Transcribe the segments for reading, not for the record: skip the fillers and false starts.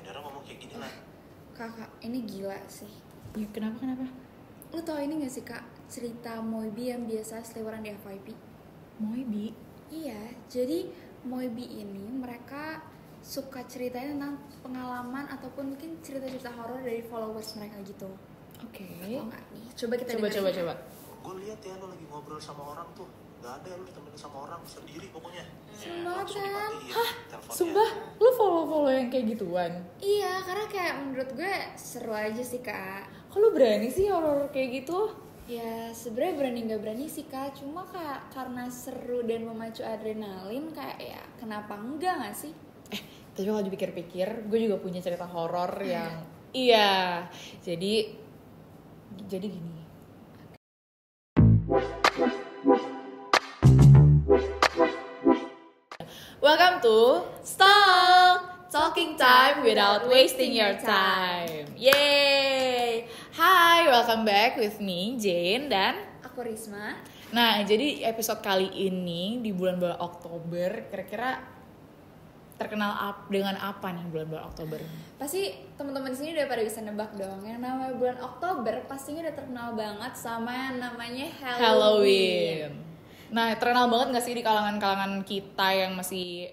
Dara ngomong kayak gini lah. Kakak, ini gila sih. Ya, kenapa? Lu tau ini gak sih kak, cerita Moibi yang biasa seliweran di FYP? Moibi? Iya, jadi Moibi ini mereka suka ceritain tentang pengalaman ataupun mungkin cerita-cerita horor dari followers mereka gitu. Oke. Tau gak nih? Coba kita Coba. Gue lihat ya lo lagi ngobrol sama orang tuh, nggak ada lo ditemenin sama orang sendiri pokoknya. Serem banget Langsung kan? dimatiin Hah? teleponnya. Sumpah, lu follow yang kayak gituan? Iya, karena kayak menurut gue seru aja sih kak. Kok lu berani sih horor kayak gitu? Ya sebenarnya berani nggak berani sih kak, cuma kak karena seru dan memacu adrenalin kayak ya kenapa enggak nggak sih? Tapi kalau dipikir-pikir, gue juga punya cerita horor yang iya. Jadi gini. Welcome to Stop Talking Time Without Wasting Your Time. Yay! Hi, welcome back with me Jane dan Aku Risma. nah, jadi episode kali ini di bulan Oktober, kira-kira terkenal dengan apa nih bulan Oktober? Pasti teman-teman di sini udah pada bisa nebak dong. Yang namanya bulan Oktober pastinya udah terkenal banget sama yang namanya Halloween. Nah, terkenal banget gak sih di kalangan-kalangan kita yang masih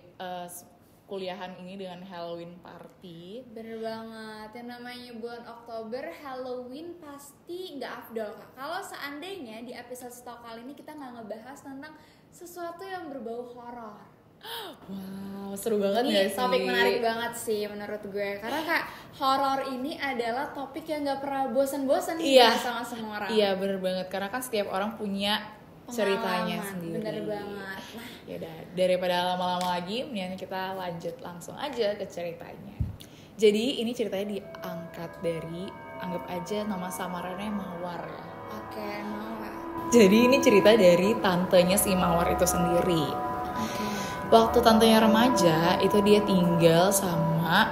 kuliahan ini dengan Halloween party? Bener banget. Yang namanya bulan Oktober Halloween pasti nggak afdol kak. Kalau seandainya di episode stok kali ini kita nggak ngebahas tentang sesuatu yang berbau horor. Wow, seru banget Ini gak sih? topik menarik banget sih menurut gue. Karena kak horor ini adalah topik yang nggak pernah bosan-bosan dibahas sama semua orang. Iya, bener banget. Karena kan setiap orang punya ceritanya sendiri. Bener banget. Nah, ya udah, daripada lama-lama lagi, mendingan kita lanjut langsung aja ke ceritanya. Jadi ini ceritanya diangkat dari, anggap aja nama samarannya Mawar ya. oke, Mawar. Jadi ini cerita dari tantenya si Mawar itu sendiri. Oke. Waktu tantenya remaja itu dia tinggal sama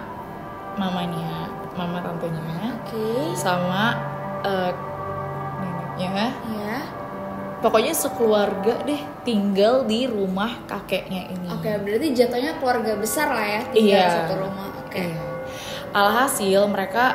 mamanya, mama tantenya, Oke. sama neneknya. Ya. Pokoknya sekeluarga deh tinggal di rumah kakeknya ini. Oke, berarti jatuhnya keluarga besar lah ya tinggal Iya. satu rumah. Oke. Iya. Alhasil mereka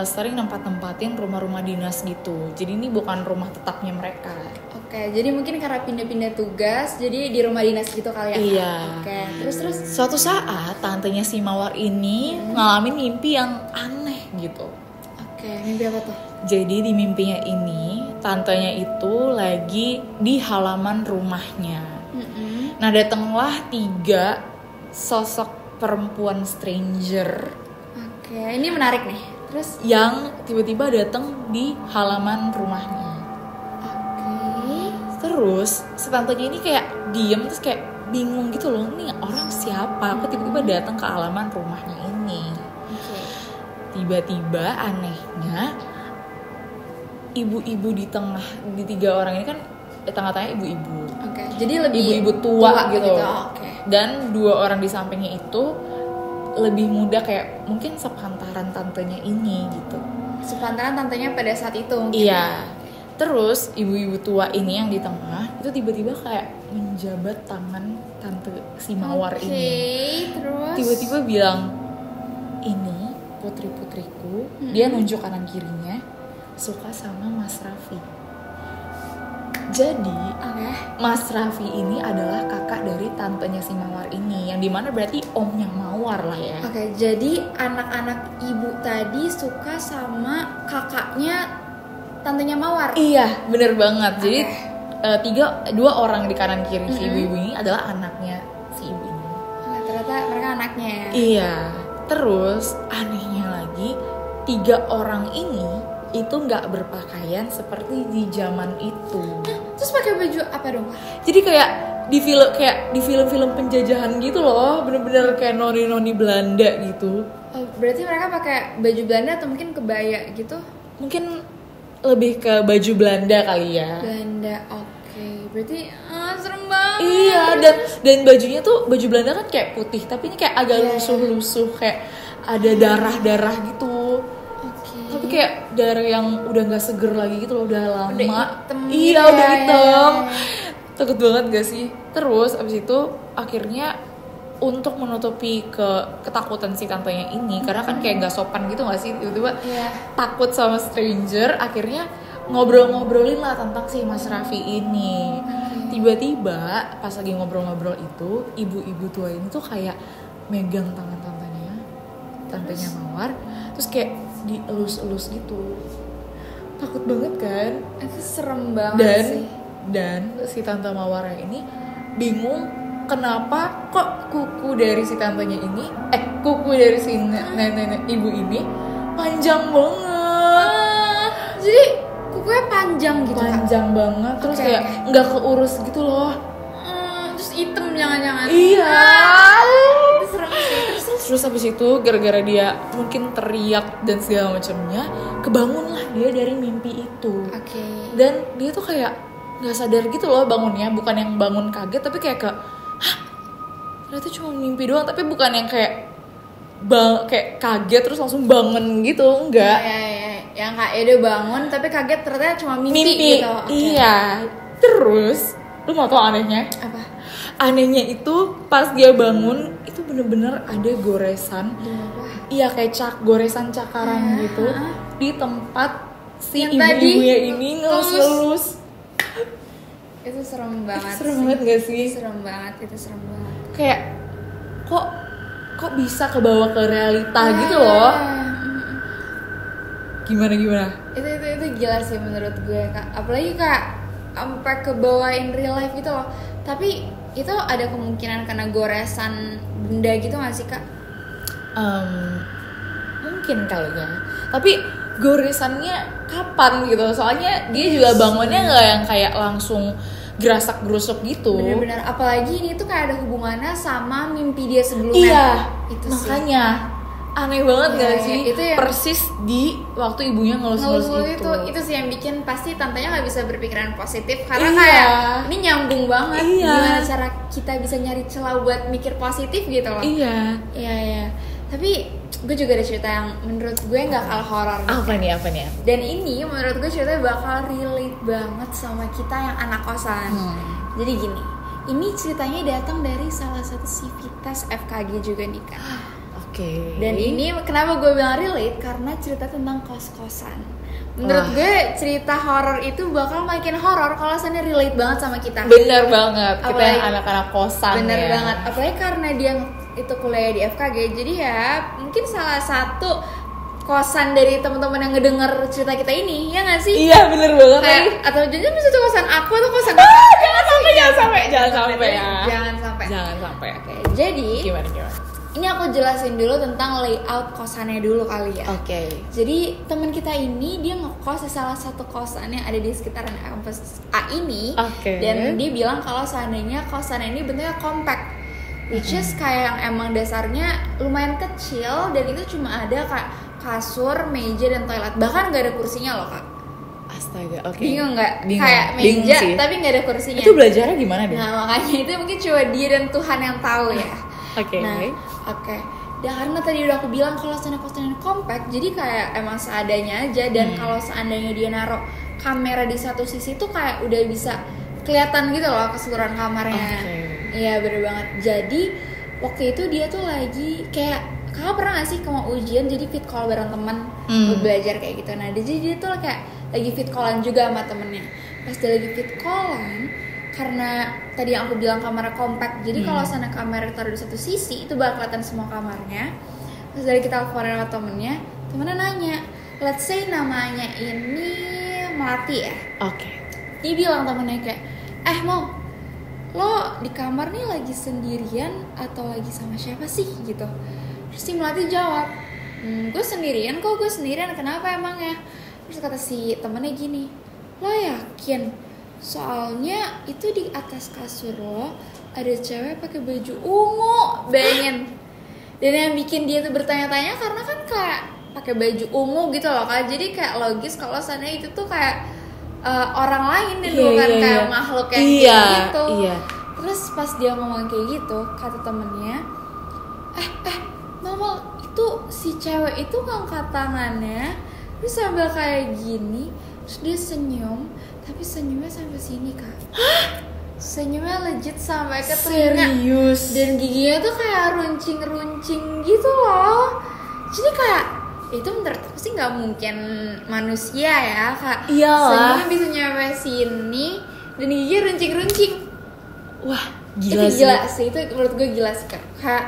sering tempat-tempatin rumah-rumah dinas gitu. Jadi ini bukan rumah tetapnya mereka. Oke, jadi mungkin karena pindah-pindah tugas, jadi di rumah dinas gitu kali ya? Iya. Oke, terus? Suatu saat tantenya si Mawar ini ngalamin mimpi yang aneh gitu. Oke, mimpi apa tuh? Jadi di mimpinya ini tantenya itu lagi di halaman rumahnya. Nah, datanglah 3 sosok perempuan stranger Oke, ini menarik nih. Terus? yang tiba-tiba datang di halaman rumahnya. Oke. Terus si tantenya ini kayak diem, terus kayak bingung gitu loh, nih orang siapa? Kok tiba-tiba datang ke halaman rumahnya ini? Oke. Tiba-tiba anehnya ibu-ibu di 3 orang ini kan tengah-tengah ibu-ibu. Oke, jadi lebih Ibu-ibu tua gitu. Oke. Dan 2 orang di sampingnya itu lebih muda, kayak mungkin sepantaran tantenya ini gitu. Sepantaran tantenya pada saat itu mungkin. Iya. Terus ibu-ibu tua ini yang di tengah itu tiba-tiba kayak menjabat tangan tante si Mawar Oke, ini. terus? Tiba-tiba bilang, "Ini putri-putriku." Dia nunjuk kanan kirinya, suka sama Mas Raffi. Jadi Oke. Mas Raffi ini adalah kakak dari tantenya si Mawar ini, yang dimana berarti omnya Mawar lah ya. Oke, jadi anak-anak ibu tadi suka sama kakaknya tantenya Mawar. Iya, bener banget. Jadi Oke. 2 orang di kanan kiri si ibu ini adalah anaknya si ibu ini. Nah, ternyata mereka anaknya ya. Iya. Terus anehnya lagi 3 orang ini itu nggak berpakaian seperti di zaman itu. Terus pakai baju apa dong? Jadi kayak di film-film penjajahan gitu loh, bener-bener kayak noni-noni Belanda gitu. Oh, berarti mereka pakai baju Belanda atau mungkin kebaya gitu? Mungkin lebih ke baju Belanda kali ya. Belanda, oke. Berarti serem banget. Iya, dan bajunya tuh baju Belanda kan kayak putih, tapi ini kayak agak lusuh-lusuh, kayak ada darah-darah gitu. Oke. Tapi kayak darah yang udah nggak seger lagi gitu loh, udah lama. Udah hitam Iya, gitu udah ya, hitam. ya. Takut banget gak sih? Terus abis itu akhirnya untuk menutupi ketakutan si tantenya ini, karena kan kayak nggak sopan gitu nggak sih, tiba-tiba takut sama stranger, akhirnya ngobrolin lah tentang si Mas Raffi ini. Tiba-tiba pas lagi ngobrol-ngobrol itu, ibu-ibu tua ini tuh kayak megang tangan tantenya Mawar, terus kayak dielus-elus gitu. Takut banget kan? Itu serem banget sih. Dan si tante Mawar ini bingung kenapa kok kuku dari si tantenya ini, kuku dari si nenek ibu ini panjang banget. Jadi kukunya panjang gitu. Panjang banget, terus kayak nggak keurus gitu loh. Terus hitam jangan-jangan. Iya. Itu serem sih. Terus habis itu gara-gara dia mungkin teriak dan segala macamnya, kebangunlah dia dari mimpi itu. Dan dia tuh kayak nggak sadar gitu loh bangunnya, bukan yang bangun kaget tapi kayak ternyata cuma mimpi doang, tapi bukan yang kayak kaget terus langsung bangun gitu, enggak. Yang kayak dia bangun tapi kaget ternyata cuma mimpi gitu. Iya. Terus lu mau tau anehnya? Apa? Anehnya itu pas dia bangun itu bener-bener ada goresan. Iya, kayak goresan cakaran gitu di tempat si ibu-ibunya ini ngelus-ngelus. Itu serem banget. Serem banget gak sih? Itu serem banget. Kayak kok bisa kebawa ke realita gitu loh. Gimana? Itu gila sih menurut gue, Kak. Apalagi Kak sampai kebawain real life gitu loh. Tapi itu ada kemungkinan karena goresan benda gitu gak sih, Kak? Mungkin kali ya. Tapi goresannya kapan gitu? Soalnya dia juga bangunnya nggak yang kayak langsung gerasak-gerusuk gitu. Bener-bener. Apalagi ini tuh kayak ada hubungannya sama mimpi dia sebelumnya. Iya. Itu makanya aneh banget gak sih? Itu yang persis di waktu ibunya ngelus-ngelus itu. Itu sih yang bikin pasti tantenya nggak bisa berpikiran positif karena kayak ini nyambung banget. Gimana cara kita bisa nyari celah buat mikir positif gitu loh. Iya. Tapi gue juga ada cerita yang menurut gue nggak kalah horor. Apa nih? Dan ini menurut gue ceritanya bakal relate banget sama kita yang anak kosan. Jadi gini, ini ceritanya datang dari salah satu sivitas FKG juga nih Kak. Dan ini kenapa gue bilang relate, karena cerita tentang kos-kosan. Menurut gue cerita horor itu bakal makin horor kalau misalnya relate banget sama kita. Bener banget, kita yang anak-anak kosan. Bener banget, apalagi karena dia itu kuliah di FKG, jadi ya mungkin salah satu kosan dari teman-teman yang ngedenger cerita kita ini, ya nggak sih? Iya bener banget. Kayak, atau jangan bisa itu kosan aku atau kosan kakak. Jangan sampai. Oke. Jadi gimana? Ini aku jelasin dulu tentang layout kosannya dulu kali ya. Jadi teman kita ini dia ngekos di salah satu kosan yang ada di sekitaran kampus A ini. Dan dia bilang kalau seandainya kosan ini bentuknya compact, which is kayak yang emang dasarnya lumayan kecil dan itu cuma ada kayak kasur, meja dan toilet. Bahkan nggak ada kursinya loh Kak. Astaga, Bingung nggak? Kayak meja tapi nggak ada kursinya. Itu belajarnya gimana deh? Nah makanya itu mungkin cuma dia dan Tuhan yang tahu ya. Dan karena tadi udah aku bilang kalau sana kosannya compact, jadi kayak emang seadanya aja. Dan kalau seandainya dia naruh kamera di satu sisi tuh kayak udah bisa kelihatan gitu loh keseluruhan kamarnya. Iya bener banget. Jadi waktu itu dia tuh lagi kayak, kakak pernah gak sih mau ujian jadi fit call bareng teman buat belajar kayak gitu. Nah jadi dia tuh kayak lagi fit callan juga sama temennya. Pas dia lagi fit callan, karena tadi yang aku bilang kamera compact, jadi kalau sana kamera taruh di satu sisi itu bakal kelihatan semua kamarnya. Terus dari kita teleponin sama temennya nanya, let's say namanya ini Melati ya. Dia bilang temennya kayak, Mo, lo di kamar nih lagi sendirian atau lagi sama siapa sih gitu. Terus si Melati jawab, gue sendirian kok, kenapa emangnya? Terus kata si temennya gini, lo yakin? Soalnya itu di atas kasur lo ada cewek pakai baju ungu, bayangin. Dan yang bikin dia tuh bertanya-tanya karena kan kayak pakai baju ungu gitu loh Kak. Jadi kayak logis kalau sana itu tuh kayak orang lain dan bukan kayak makhluk yang kayak gitu. Terus pas dia ngomong kayak gitu, kata temennya, Mama, itu si cewek itu ngangkat tangannya terus sambil kayak gini, terus dia senyum, tapi senyumnya sampai sini Kak. senyumnya legit sampai ke telinga. Serius? Dan giginya tuh kayak runcing-runcing gitu loh. Jadi kayak itu menurut aku sih nggak mungkin manusia ya kak. Iyalah. Senyumnya bisa nyampe sini dan giginya runcing-runcing. Wah, Itu gila sih. Itu menurut gue gila sih kak. Kayak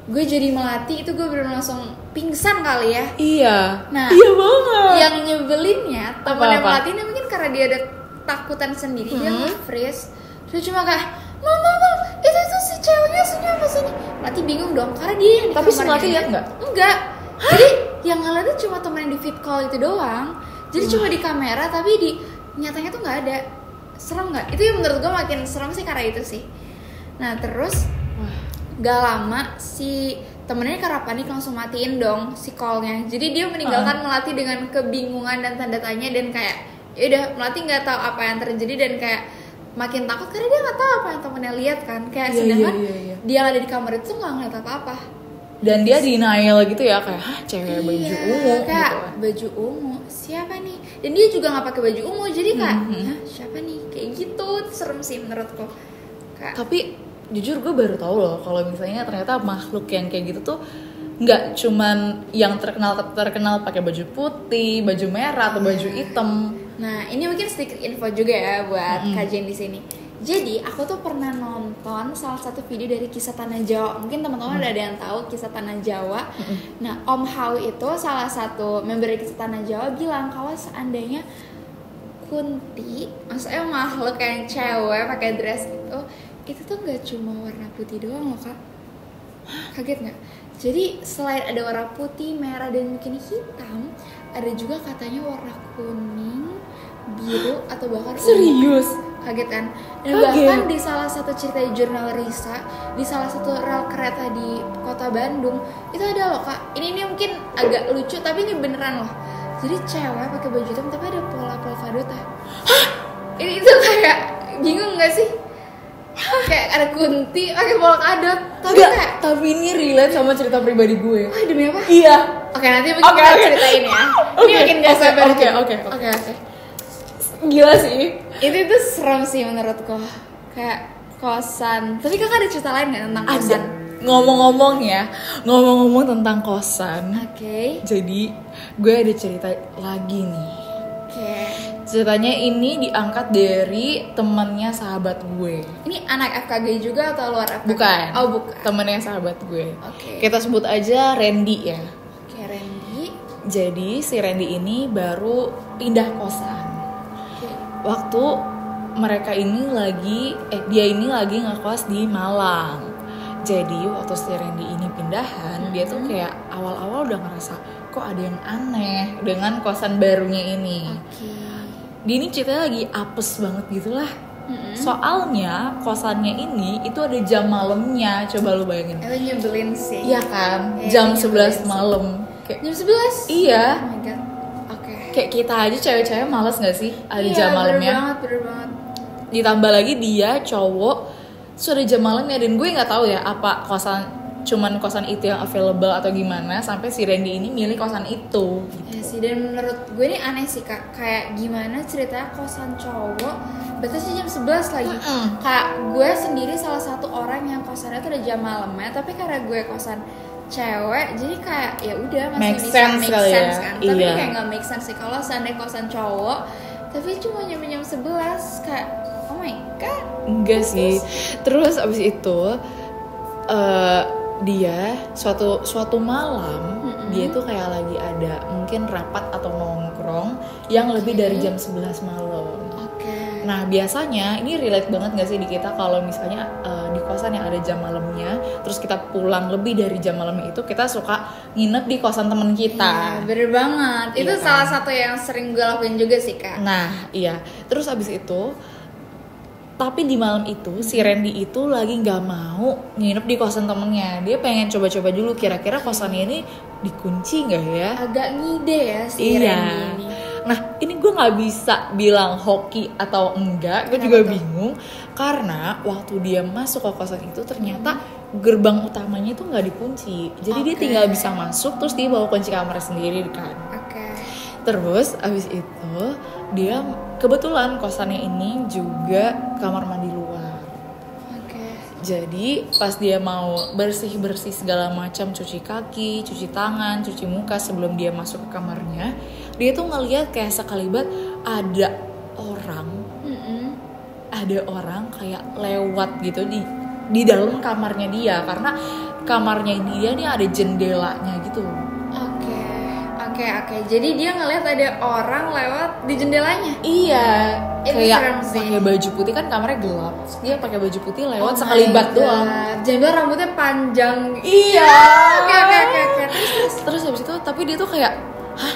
gue jadi melati itu gue bener langsung pingsan kali ya. Iya. Nah, iya banget. Yang nyebelinnya temennya Apa-apa? melati ini mungkin karena dia ada takutan sendiri, dia nge-freeze. Dia cuma kayak Mam, itu si ceweknya senyum apa sini. Melati bingung dong karena dia yang di Tapi si kamarnya. Melati lihat nggak? Enggak. Jadi yang ngeliatnya cuma temen yang di feed call itu doang. Jadi cuma di kamera tapi di nyatanya tuh nggak ada. Serem nggak? Itu yang menurut gue makin serem sih karena itu sih. Nah terus gak lama si temennya karena panik langsung matiin dong si callnya. Jadi dia meninggalkan Melati dengan kebingungan dan tanda tanya dan kayak ya udah Melati nggak tahu apa yang terjadi dan kayak makin takut karena dia nggak tahu apa yang temennya lihat kan. Kayak sedangkan dia yang ada di kamar itu nggak ngeliat apa-apa. Dan dia denial gitu ya kayak hah cewek baju ungu kayak gitu. baju ungu siapa nih? Dan dia juga nggak pakai baju ungu jadi kayak hah siapa nih? Kayak gitu serem sih menurutku. Kayak, Tapi jujur gue baru tahu loh kalau misalnya ternyata makhluk yang kayak gitu tuh nggak cuman yang terkenal pakai baju putih, baju merah atau baju hitam. nah ini mungkin sedikit info juga ya buat kajian di sini. Jadi aku tuh pernah nonton salah satu video dari Kisah Tanah Jawa. Mungkin teman-teman udah ada yang tahu Kisah Tanah Jawa. Nah Om Hao itu salah satu member dari Kisah Tanah Jawa bilang kalau seandainya Kunti, maksudnya makhluk yang cewek pakai dress itu tuh nggak cuma warna putih doang loh kak. Kaget nggak? Jadi selain ada warna putih, merah dan mungkin hitam, ada juga katanya warna kuning, biru atau bahkan ungu. Serius? Kaget kan? Dan bahkan di salah satu cerita di jurnal Risa, di salah satu rel kereta di kota Bandung itu ada loh kak. Ini mungkin agak lucu tapi ini beneran loh. Jadi cewek pakai baju hitam tapi ada pola polkadotnya. Ini itu kayak bingung nggak sih? Kayak ada Kunti pakai polkadot. Tapi kayak tapi ini relate sama cerita pribadi gue. wah demi apa? Iya. Oke nanti mungkin kita ceritain ya. Ini makin gak sabar. Oke. Gila sih. Itu serem sih menurutku. Kayak kosan. Tapi kakak ada cerita lain nggak tentang kosan? Ngomong-ngomong tentang kosan. Oke. Jadi gue ada cerita lagi nih. Oke. Ceritanya ini diangkat dari temannya sahabat gue. Ini anak FKG juga atau luar FKG? Bukan. Oh bukan. Temannya sahabat gue. Oke. Kita sebut aja Randy ya. Oke Randy. Jadi si Randy ini baru pindah kosan. Oke. Waktu mereka ini dia ini lagi ngekos di Malang. Jadi waktu si Randy ini pindahan, dia tuh kayak awal-awal udah ngerasa kok ada yang aneh dengan kosan barunya ini. Oke. Dia ini ceritanya lagi apes banget gitu lah. Soalnya kosannya ini itu ada jam malamnya, coba lu bayangin. Itu nyebelin sih. Iya kan, Iya, jam nyebelin 11 malam. Kayak Jam 11? iya, Oh my god. Oke. kayak kita aja cewek-cewek males gak sih ada jam malamnya? Bener banget. Ditambah lagi dia cowok, sudah jam malamnya dan gue nggak tahu ya apa cuman kosan itu yang available atau gimana sampai si Randy ini milih kosan itu. Ya sih, dan menurut gue ini aneh sih kak. Kayak gimana ceritanya kosan cowok batasnya jam 11 lagi. Kak, gue sendiri salah satu orang yang kosannya tuh udah jam malamnya, tapi karena gue kosan cewek jadi kayak ya udah masih Make bisa sense make kali sense ya. kan. Tapi Iya. kayak nggak make sense sih kalau seandainya kosan cowok tapi cuma nyampe jam 11 kayak oh my god. Enggak sih. Terus abis itu dia suatu malam dia tuh kayak lagi ada mungkin rapat atau nongkrong yang lebih dari jam 11 malam. Oke. Nah biasanya ini relate banget gak sih di kita kalau misalnya di kosan yang ada jam malamnya terus kita pulang lebih dari jam malamnya itu kita suka nginep di kosan temen kita. Iya, bener banget. Itu Iya kan? salah satu yang sering gue lakuin juga sih kak. Nah iya terus abis itu tapi di malam itu si Randy itu lagi nggak mau nginep di kosan temennya. Dia pengen coba-coba dulu kira-kira kosannya ini dikunci nggak ya? Agak ngide ya si Iya. Randy ini. Nah ini gue nggak bisa bilang hoki atau enggak. Gue juga bingung karena waktu dia masuk ke kosan itu ternyata gerbang utamanya itu nggak dikunci. Jadi dia tinggal bisa masuk terus dia bawa kunci kamar sendiri kan. Oke. Terus abis itu dia kebetulan kosannya ini juga kamar mandi Jadi pas dia mau bersih-bersih segala macam, cuci kaki, cuci tangan, cuci muka sebelum dia masuk ke kamarnya, dia tuh ngeliat kayak sekalibat ada orang kayak lewat gitu di dalam kamarnya dia, karena kamarnya dia nih ada jendelanya gitu. Oke. Jadi dia ngeliat ada orang lewat di jendelanya. Iya. Kayak pakai pakai baju putih, kan kamarnya gelap. Terus dia pakai baju putih lewat sekalibat doang. Jangan rambutnya panjang. Iya. Oke. Terus habis itu tapi dia tuh kayak, hah?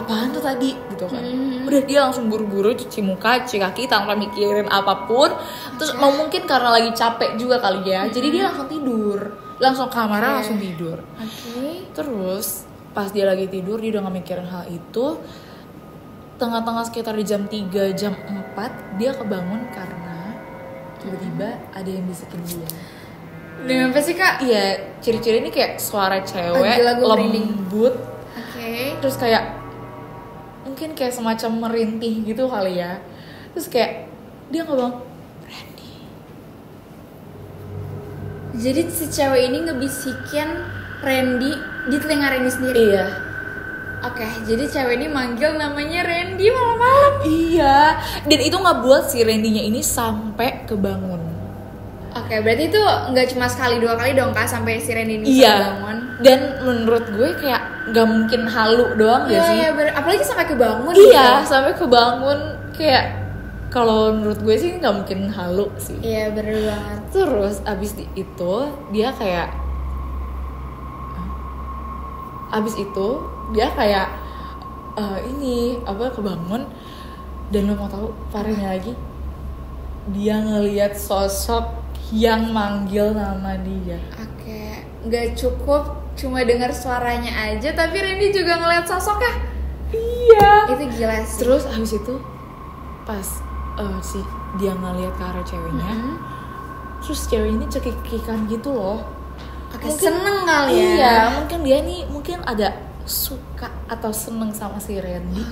Apaan tuh tadi gitu kan. Udah dia langsung buru-buru cuci muka, cuci kaki tanpa mikirin apapun. Terus mungkin karena lagi capek juga kali ya. Jadi dia langsung tidur. Langsung kamarnya langsung tidur. Terus pas dia lagi tidur dia udah gak mikirin hal itu. Tengah-tengah sekitar di jam 3, jam 4 dia kebangun karena tiba-tiba ada yang bisikin dia. Dengan apa sih kak? Iya, ciri-ciri ini kayak suara cewek lembut. Terus kayak mungkin kayak semacam merintih gitu kali ya. Terus kayak dia ngomong Randy. Jadi si cewek ini ngebisikin Randy di telinga Randy sendiri. Iya. Oke, jadi cewek ini manggil namanya Randy malam-malam. Iya. Dan itu ngebuat si Randy-nya ini sampai kebangun. Oke, berarti itu nggak cuma sekali 2 kali dong kak sampai si Randy ini bisa bangun. Dan menurut gue kayak nggak mungkin halu doang gak sih? Iya, apalagi sampai kebangun. Iya, gitu. Sampai kebangun kayak kalau menurut gue sih nggak mungkin halu sih. Iya, bener banget. Terus abis itu dia kayak kebangun. Dan lo mau tahu parahnya lagi, dia ngelihat sosok yang manggil nama dia. Oke, nggak cukup cuma dengar suaranya aja, tapi Randy juga ngelihat sosoknya. Iya. Itu gila sih. Terus habis itu pas dia ngelihat ke arah ceweknya, terus cewek ini cekikikan gitu loh. Oke, seneng kali ya. Iya, mungkin dia nih ada suka atau seneng sama si Randy.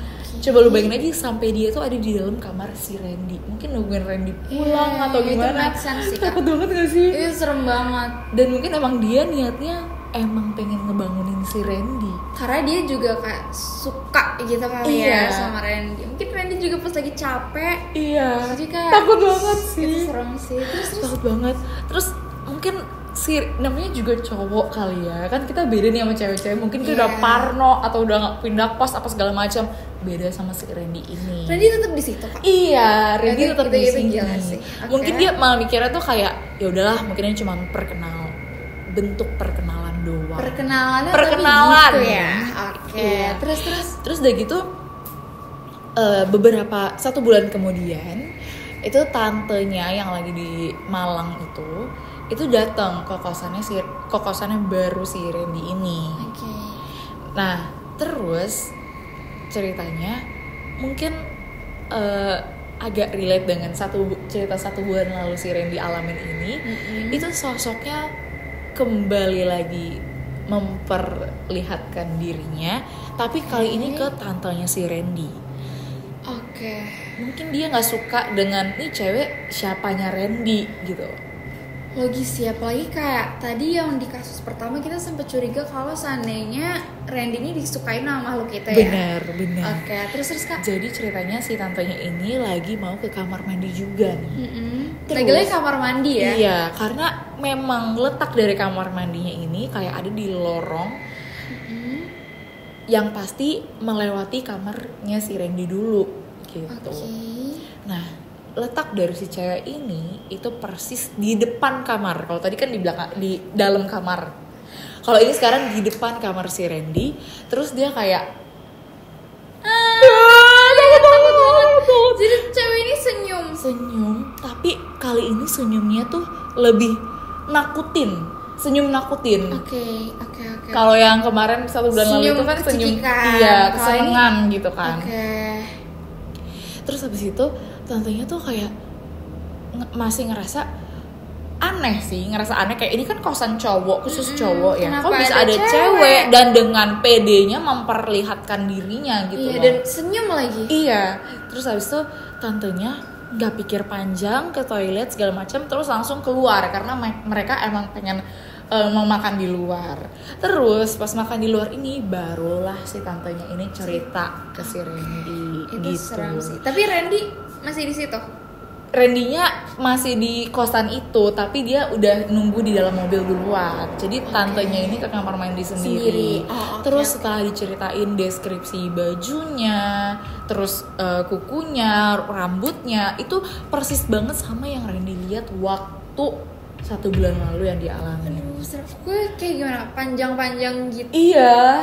Coba lu bayangin aja sampai dia tuh ada di dalam kamar si Randy. Mungkin nungguin Randy pulang atau gimana. Itu make sense sih, takut banget gak sih? Itu serem banget. Dan mungkin emang dia niatnya emang pengen ngebangunin si Randy. Karena dia juga kayak suka gitu kali ya sama Randy. Mungkin Randy juga pas lagi capek. Iya. Jadi kayak takut banget sih. Itu serem sih. Terus takut banget. Terus mungkin si namanya juga cowok kali ya, kan kita beda nih sama cewek-cewek, mungkin dia udah parno atau udah nggak pindah kos apa segala macam, beda sama si Randy ini. Randy tetap di situ kak. Iya, Randy tetap di sini. Okay. Mungkin dia malah mikirnya tuh kayak ya udahlah, mungkin ini cuma bentuk perkenalan doang. Perkenalan gitu ya. Oke. Iya. Terus udah gitu beberapa 1 bulan kemudian itu tantenya yang lagi di Malang itu datang ke kosannya baru si Randy ini. Nah, terus ceritanya mungkin agak relate dengan cerita 1 bulan lalu si Randy alamin ini. Itu sosoknya kembali lagi memperlihatkan dirinya, tapi kali ini ke tantenya si Randy. Mungkin dia nggak suka dengan nih cewek siapanya Randy gitu. Logis ya, apalagi kayak tadi yang di kasus pertama kita sempat curiga kalau seandainya Randy ini disukain sama makhluk kita ya. Benar. Oke, terus kak. Jadi ceritanya si tantenya ini lagi mau ke kamar mandi juga nih. Lagi kamar mandi ya? Iya, karena memang letak dari kamar mandinya ini kayak ada di lorong yang pasti melewati kamarnya si Randy dulu gitu. Nah, letak dari si cewek ini itu persis di depan kamar. Kalau tadi kan di dalam kamar. Kalau ini sekarang di depan kamar si Randy. Terus dia kayak takut banget. Jadi cewek ini senyum, tapi kali ini senyumnya tuh lebih nakutin. Senyum nakutin. Oke. Kalau yang kemarin 1 bulan lalu itu kan senyum kesenangan gitu kan. Terus habis itu tantenya tuh kayak masih ngerasa aneh kayak ini kan kosan cowok, khusus cowok ya. Kok bisa ada cewek dan dengan PD-nya memperlihatkan dirinya gitu loh. Dan senyum lagi. Iya. Terus habis itu tantenya nggak pikir panjang, ke toilet segala macam, terus langsung keluar karena mereka emang pengen mau makan di luar. Terus pas makan di luar ini barulah si tantenya ini cerita ke si Randy. Itu gitu. seram sih. Tapi Randy masih di situ. Randy-nya masih di kosan itu, tapi dia udah nunggu di dalam mobil duluan. Jadi tantenya ini ke kamar mandi sendiri. Terus setelah diceritain deskripsi bajunya, terus kukunya, rambutnya, itu persis banget sama yang Randy lihat waktu 1 bulan lalu yang dia alami. Aduh, serem. Gue kayak gimana? Panjang-panjang gitu. Iya,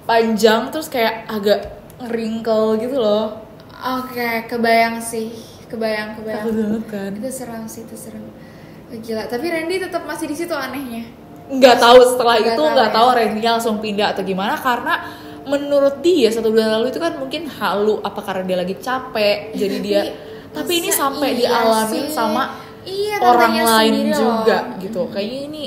panjang terus kayak agak wrinkle gitu loh. Oke, kebayang sih. Kebayang. Takut banget kan? Itu seram sih, itu seram. Oh, gila, tapi Randy tetap masih di situ anehnya. Nggak tahu setelah itu nggak ya. tahu Randy langsung pindah atau gimana, karena menurut dia 1 bulan lalu itu kan mungkin halu apa karena dia lagi capek, jadi dia tapi ini sampai dialamin sama orang lain juga gitu. Kayaknya ini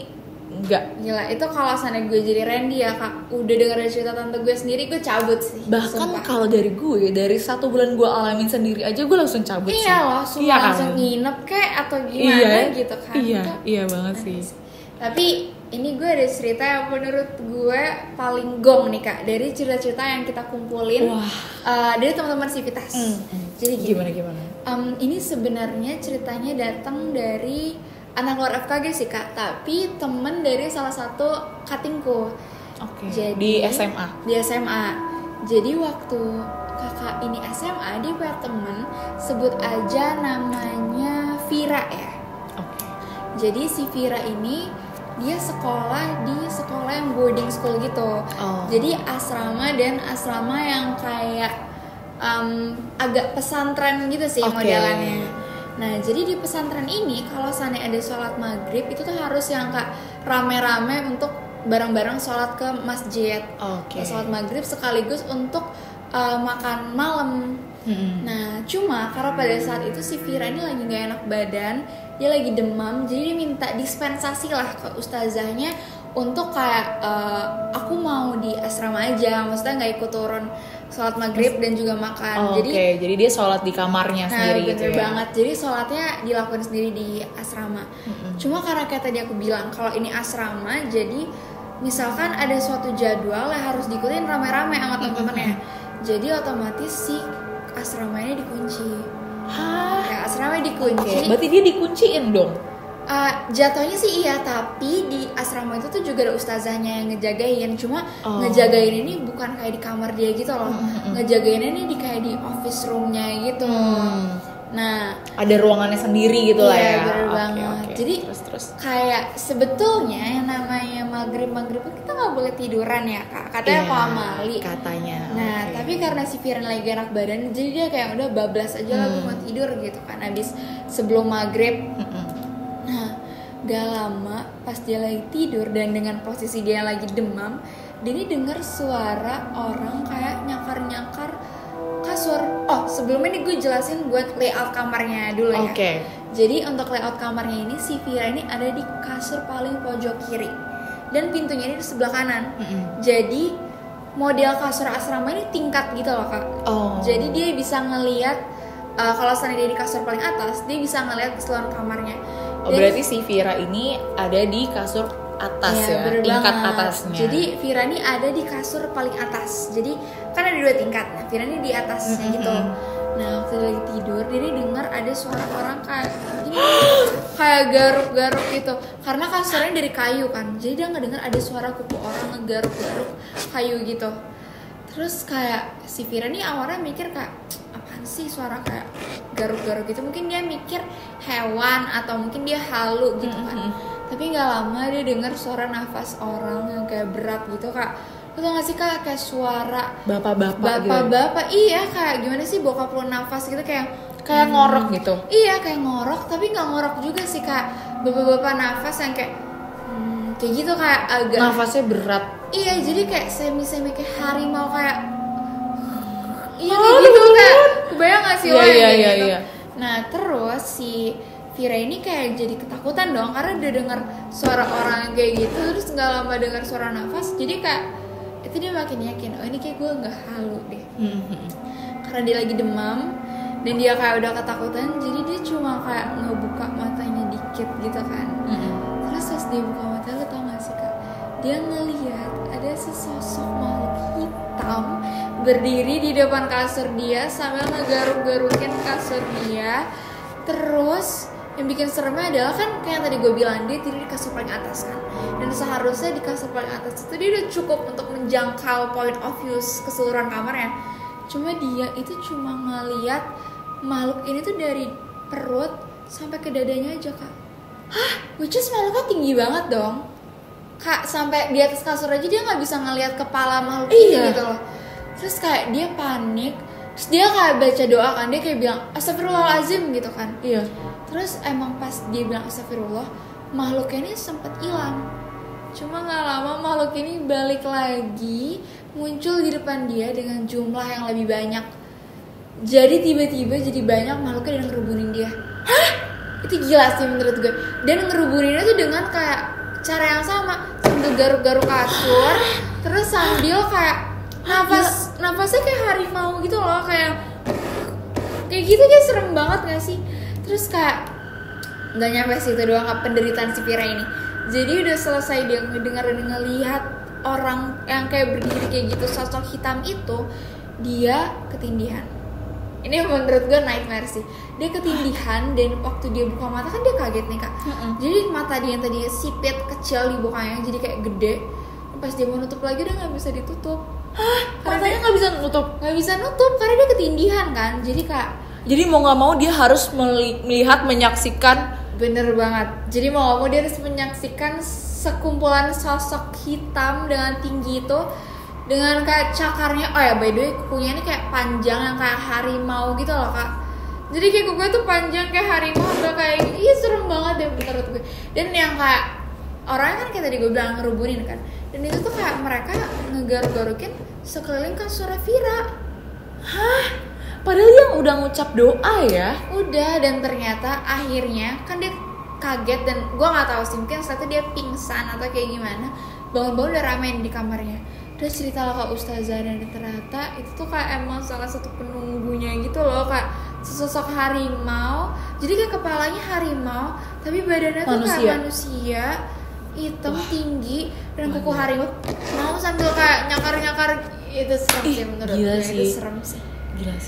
enggak. Gila, itu kalau sana gue jadi Randy ya kak, udah denger cerita tante gue sendiri, gue cabut sih. Bahkan kalau dari gue, dari 1 bulan gue alamin sendiri aja gue langsung cabut sih. Iya loh, iya langsung nginep kayak atau gimana gitu kan. Iya banget sih. Tapi ini gue ada cerita yang menurut gue paling gong nih kak, dari cerita-cerita yang kita kumpulin dari teman-teman Civitas. Jadi gimana? Ini sebenarnya ceritanya datang dari anak luar FKG sih kak, tapi temen dari salah satu cuttingku. Jadi di SMA. Di SMA. Jadi waktu kakak ini SMA, dia punya temen, sebut aja namanya Vira ya. Jadi si Vira ini dia sekolah di sekolah yang boarding school gitu. Jadi asrama dan asrama yang kayak agak pesantren gitu sih modelannya. Nah, jadi di pesantren ini kalau seandainya ada sholat maghrib itu tuh harus yang kak rame-rame untuk bareng-bareng sholat ke masjid. Sholat maghrib sekaligus untuk makan malam. Nah, cuma karena pada saat itu si Vira ini lagi gak enak badan, dia lagi demam, jadi dia minta dispensasi lah ke ustazahnya untuk kayak aku mau di asrama aja, maksudnya nggak ikut turun sholat maghrib dan juga makan. Jadi dia sholat di kamarnya sendiri gitu ya. Banget. Jadi sholatnya dilakukan sendiri di asrama. Cuma karena kayak tadi aku bilang kalau ini asrama, jadi misalkan ada suatu jadwal yang harus diikutin rame-rame sama teman-temannya. Jadi otomatis si asramanya dikunci. Ya, asramanya dikunci. Berarti dia dikunciin dong. Jatuhnya sih iya, tapi di asrama itu tuh juga ada ustazahnya yang ngejagain. Cuma ngejagain ini bukan kayak di kamar dia gitu loh. Ngejagainnya ini di kayak di office roomnya gitu. Nah, ada ruangannya sendiri gitu lah ya. Bener banget. Jadi terus. Kayak sebetulnya yang namanya maghrib kita nggak boleh tiduran ya kak. Katanya Pak Amali. Katanya. Nah, tapi karena si Firan lagi enak badan, jadi dia kayak udah bablas aja lah mau tidur gitu kan. Abis sebelum maghrib. Nah, gak lama pas dia lagi tidur dan dengan posisi dia lagi demam, dia ini dengar suara orang kayak nyakar-nyakar kasur. Sebelumnya nih gue jelasin buat layout kamarnya dulu ya. Jadi untuk layout kamarnya ini si Vira ini ada di kasur paling pojok kiri dan pintunya ini di sebelah kanan. Jadi model kasur asrama ini tingkat gitu loh kak. Jadi dia bisa ngelihat kalau seandainya dia di kasur paling atas, dia bisa ngelihat keseluruhan kamarnya. Berarti si Vira ini ada di kasur atas ya tingkat atasnya. Jadi Vira ini ada di kasur paling atas. Jadi kan ada 2 tingkat. Nah, Vira ini di atasnya gitu. Nah, waktu dia lagi tidur, dia dengar ada suara orang kayak garuk-garuk gitu. Karena kasurnya dari kayu kan. Jadi dia nggak dengar ada suara kuku orang ngegaruk-garuk kayu gitu. Terus kayak si Vira ini awalnya mikir kayak apaan sih suara kayak garuk-garuk gitu, mungkin dia mikir hewan atau mungkin dia halu gitu kan. Tapi nggak lama dia dengar suara nafas orang yang kayak berat gitu kak. Lo tau gak sih kak kayak suara bapak-bapak gitu. Iya kayak gimana sih bokap lo nafas gitu kayak ngorok gitu. Iya kayak ngorok, tapi nggak ngorok juga sih kak, bapak-bapak nafas yang kayak gitu kayak agak nafasnya berat. Iya jadi kayak semi kayak harimau kayak kayak gitu kak. Kebayang gak sih lo gitu. Nah terus si Vira ini kayak jadi ketakutan dong karena dia dengar suara orang kayak gitu, terus nggak lama dengar suara nafas, jadi kayak itu dia makin yakin ini kayak gue nggak halu deh. Karena dia lagi demam dan dia kayak udah ketakutan, jadi dia cuma kayak ngebuka matanya dikit gitu kan. Terus pas dia buka mata, lo tau gak sih Kak, dia ngelihat ada sesosok makhluk hitam berdiri di depan kasur dia sambil ngegaruk-garukin kasur dia. Terus yang bikin seremnya adalah kan kayak yang tadi gue bilang, dia tidur di kasur paling atas kan, dan seharusnya di kasur paling atas itu dia udah cukup untuk menjangkau point of view keseluruhan kamarnya. Cuma dia itu cuma ngeliat makhluk ini tuh dari perut sampai ke dadanya aja Kak. Hah? Which is makhluknya tinggi banget dong Kak, sampai di atas kasur aja dia nggak bisa ngelihat kepala makhluk ini gitu loh. Terus kayak dia panik, terus dia kayak baca doa kan, dia kayak bilang astagfirullahaladzim gitu kan. Iya. Terus emang pas dia bilang astagfirullah, makhluknya ini sempat hilang. Cuma nggak lama makhluk ini balik lagi, muncul di depan dia dengan jumlah yang lebih banyak. Jadi tiba-tiba jadi banyak makhluknya dan ngerubunin dia. Hah? Itu gila sih menurut gue. Dan ngerubuninnya tuh dengan kayak cara yang sama, sambil garuk-garuk kasur, terus sambil kayak nafasnya kayak harimau gitu loh, kayak gitu, kayak serem banget gak sih? Terus kayak nggak nyampe situ doang Kak, penderitaan si Vira ini. Jadi udah selesai dia ngedengar dan ngelihat orang yang kayak berdiri kayak gitu, sosok hitam itu, dia ketindihan. Ini menurut gue nightmare sih. Dia ketindihan dan waktu dia buka mata kan dia kaget nih Kak. Jadi mata dia yang tadinya sipit kecil di bukanya jadi kayak gede. Pas dia mau nutup lagi udah nggak bisa ditutup. Hah? Matanya nggak bisa nutup? Nggak bisa nutup karena dia ketindihan kan. Jadi mau nggak mau dia harus melihat, menyaksikan. Bener banget. Jadi mau nggak mau dia harus menyaksikan sekumpulan sosok hitam dengan tinggi itu, dengan kayak cakarnya. Oh ya by the way, kukunya ini kayak panjang yang kayak harimau gitu loh Kak. Jadi kayak kukunya tuh panjang kayak harimau, udah kayak iya serem banget deh menurut gue. Dan yang kayak orangnya kan kayak tadi gue bilang ngerubunin kan, dan itu tuh kayak mereka ngegaruk-garukin sekeliling kasur Vira. Hah? Padahal yang udah ngucap doa ya. Udah, dan ternyata akhirnya kan dia kaget, dan gue nggak tahu sih, mungkin setelah itu dia pingsan atau kayak gimana, bangun-bangun udah ramein di kamarnya. Terus cerita lah ke Ustazah, dan ternyata itu tuh kayak emang salah satu penunggunya gitu loh, kayak sesosok harimau. Jadi kayak kepalanya harimau tapi badannya tuh kayak manusia, hitam, tinggi, dan kuku harimau mau sambil kayak nyakar-nyakar. Itu serem sih menurut gue. Itu serem sih. Gila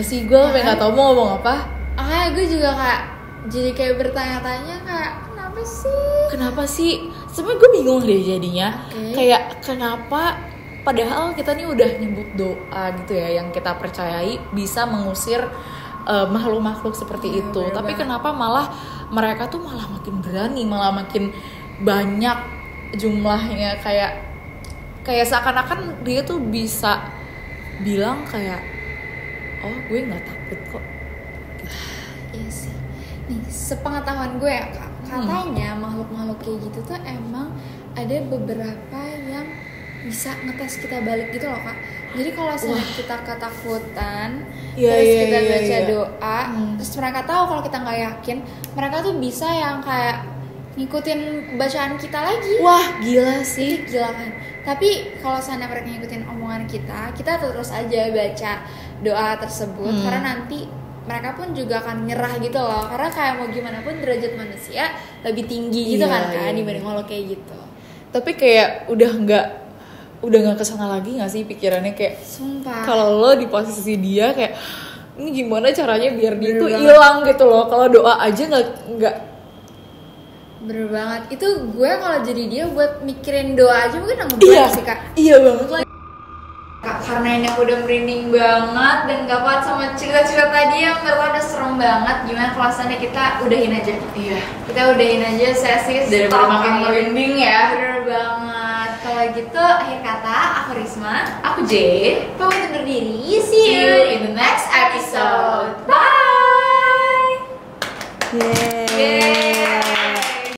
sih, gue sampai nggak tahu mau ngomong apa. Gue juga kayak bertanya-tanya kayak kenapa sih? Sebenarnya gue bingung deh jadinya. Kayak kenapa? Padahal kita nih udah nyebut doa gitu ya, yang kita percayai bisa mengusir makhluk-makhluk seperti itu. Tapi kenapa malah mereka tuh malah makin berani, malah makin banyak jumlahnya, kayak seakan-akan dia tuh bisa bilang kayak, oh gue nggak takut kok. Iya sih. Nih sepengetahuan gue ya Kak, katanya makhluk-makhluk kayak gitu tuh emang ada beberapa yang bisa ngetes kita balik gitu loh Kak. Jadi kalau misalnya kita ketakutan, terus kita baca doa, terus mereka tahu kalau kita nggak yakin, mereka tuh bisa yang kayak ngikutin bacaan kita lagi. Wah gila sih. Gila kan. Tapi kalau sana mereka ngikutin omongan kita terus aja baca doa tersebut, karena nanti mereka pun juga akan nyerah gitu loh. Karena kayak mau gimana pun derajat manusia lebih tinggi gitu kan dibanding kalau kayak gitu. Tapi kayak udah nggak kesana lagi nggak sih pikirannya, kayak sumpah kalau lo di posisi dia kayak ini gimana caranya biar dia tuh hilang gitu loh. Kalau doa aja nggak. Bener banget. Itu gue kalau jadi dia buat mikirin doa aja mungkin nggak sih Kak. Iya banget lah Kak, karena ini aku udah merinding banget dan gak kuat sama cerita-cerita tadi yang menurut udah serem banget. Gimana kalau misalnya kita udahin aja? Iya, kita udahin aja sesi daripada makin merinding ya. Bener banget. Kalau gitu akhir kata, aku Risma, aku Jade, pamit undur diri. See you in the next episode. Bye.